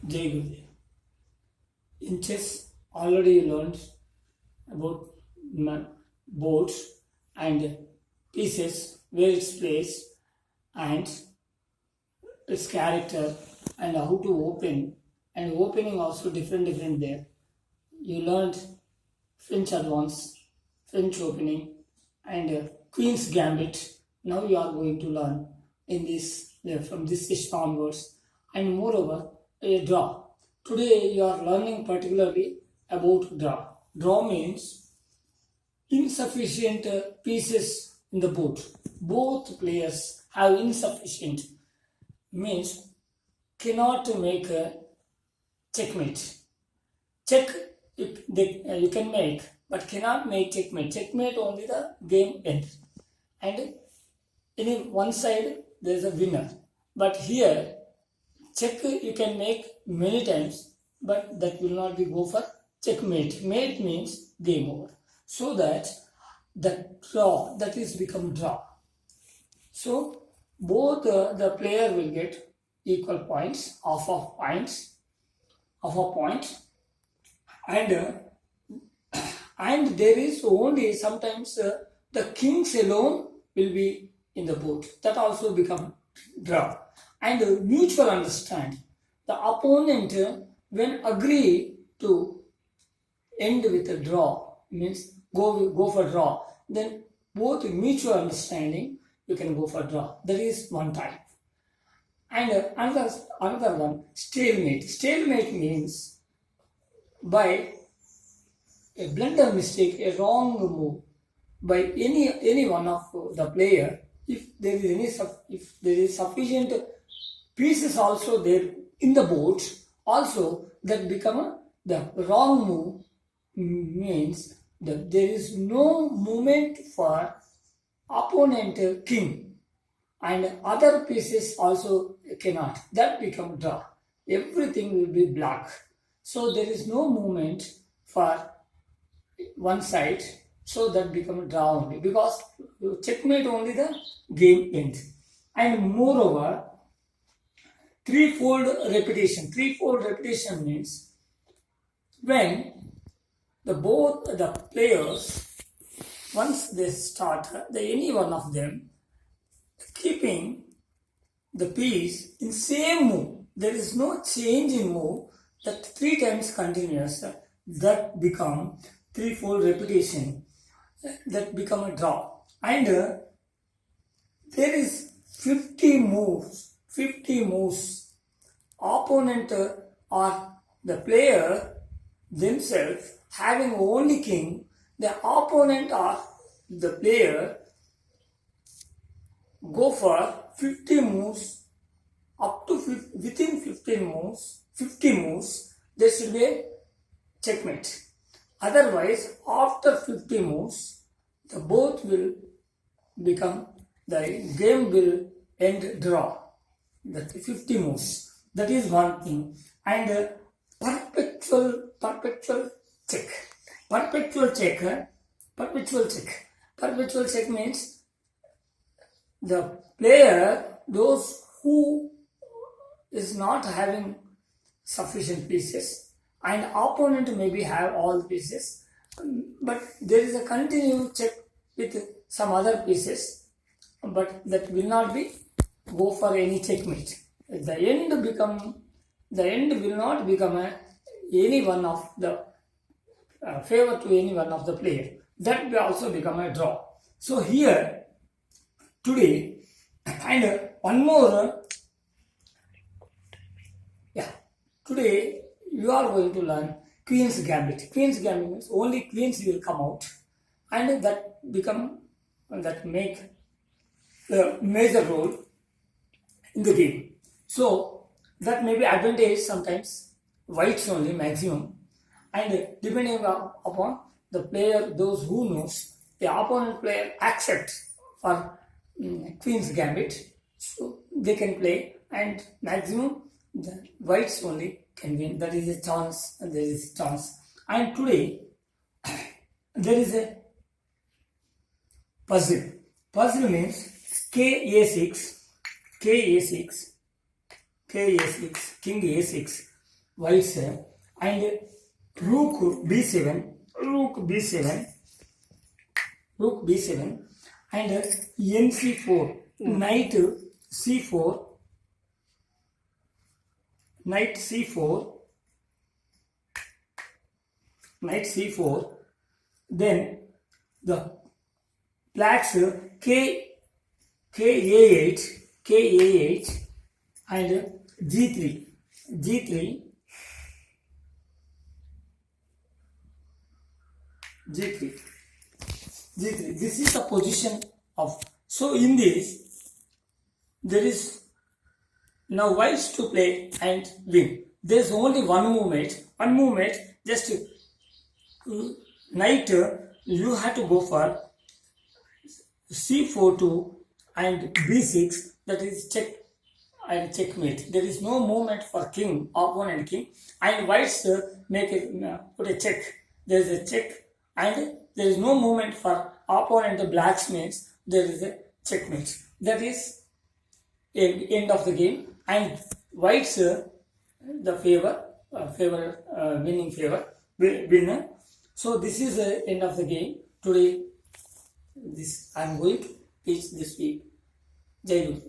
Jai Gurudev. In chess, already you learned about boards and pieces, where it's placed, and its character, and how to open. And opening also different there. You learned French advance, French opening, and Queen's Gambit. Now you are going to learn in this from this session onwards, and moreover a draw. Today you are learning particularly about draw. Draw means insufficient pieces in the board. Both players have insufficient, means cannot make a checkmate. Check you can make, but cannot make checkmate. Checkmate only the game end, and in one side there is a winner. But here check you can make many times, but that will not be go for checkmate. Mate means game over. So that the draw, that is become draw. So both the player will get equal points, half of points, of a point, and and there is only sometimes the kings alone will be in the board. That also become draw. And mutual understand. The opponent when agree to end with a draw, means go for draw, then both mutual understanding you can go for draw. That is one type. And another one, stalemate. Stalemate means by a blunder mistake, a wrong move by any one of the player, if there is sufficient pieces also there in the board, also that become the wrong move, means that there is no movement for opponent king, and other pieces also cannot. That become draw. Everything will be black. So there is no movement for one side. So that become a draw only, because checkmate only the game ends. And moreover, threefold repetition. Threefold repetition means when both the players, once they start, any one of them keeping the piece in same move, there is no change in move, that 3 times continuous, that become threefold repetition, that become a draw. And there is 50 moves. Opponent or the player themselves having only king, the opponent or the player go for 50 moves, up to within 50 moves, there should be a checkmate. Otherwise, after 50 moves, the both will become, the game will end draw. That 50 moves. That is one thing. And perpetual check. Perpetual check means the player, those who is not having sufficient pieces, and opponent maybe have all pieces, but there is a continued check with some other pieces, but that will not be go for any checkmate. The end will not become any one of the favor to any one of the player. That will also become a draw. So here today, and one more, today you are going to learn Queen's Gambit. Queen's Gambit means only queens will come out, and that make the major role in the game. So that may be advantage sometimes whites only maximum, and depending upon the player, those who knows, the opponent player accepts for Queen's Gambit, so they can play, and maximum the whites only can win. That is a chance, and there is a chance. And today there is a puzzle. Puzzle means KA6, King A6, whites and rook b7, and nc4, knight c4, knight c4, then the blacks ka8 and g3. This is the position of. So in this, there is now whites to play and win. There is only one movement. Just knight. You have to go for c4 and b6. That is check and checkmate. There is no movement for king, opponent king, and whites make it put a check. There is a check, and there is no movement for opponent blacks means there is a checkmate. That is end of the game, and whites the winner. So this is the end of the game today. This I am going to teach this week. Jai Guru.